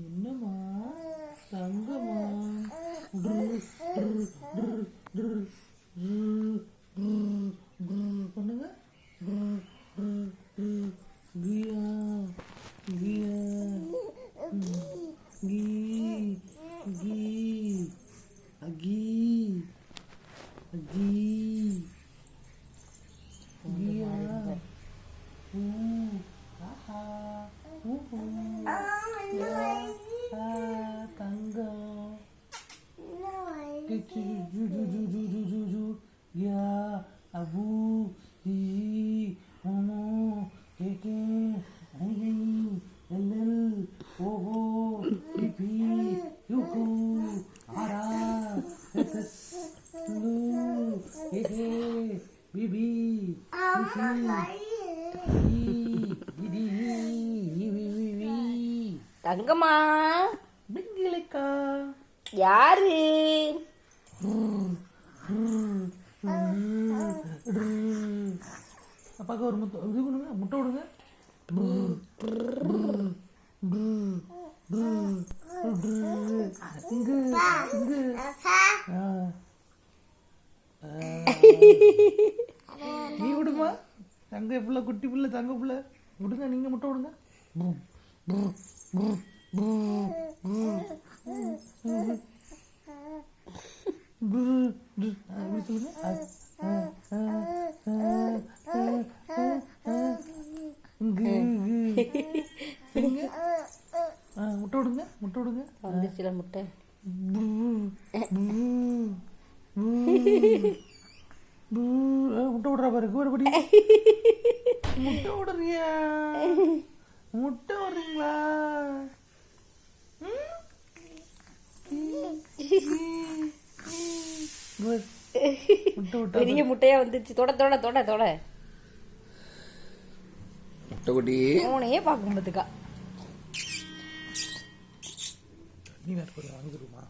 என்னம்மா தங்கம்மா பண்ணுங்க கியா கியா key key அகி அகி கியா ஊ ஆஹா ஊஹூ தங்கம் யா அபு ஈ momo KK ஐ LL ஓஹோ பிபி யூகு ஆரா எஸ்எஸ் லு ஏகே பிபி தங்கம்மா பிங்கிலக்கா யாரு? அப்பாவுக்கு ஒரு முட்டை இது கொடுங்க, முட்டை விடுங்க. இங்கு இங்கு நீ விடுமா தங்க பிள்ளை, குட்டி பிள்ளை, தங்க பிள்ளை விடுங்க. நீங்க முட்டை விடுங்க. முட்டை விடுங்க, முட்டை விடுங்க. வந்துச்சுல முட்டை. முட்டை விடுறா பாரு, கூடபடி முட்டை விடுறியா? முட்டை விடுறீங்களா? பெரிய முட்டையா வந்துச்சு. தொட தொட தொட தொட முட்டை கொடி உனையே பார்க்கும்போதுக்கா நீ வாங்கிடுமா?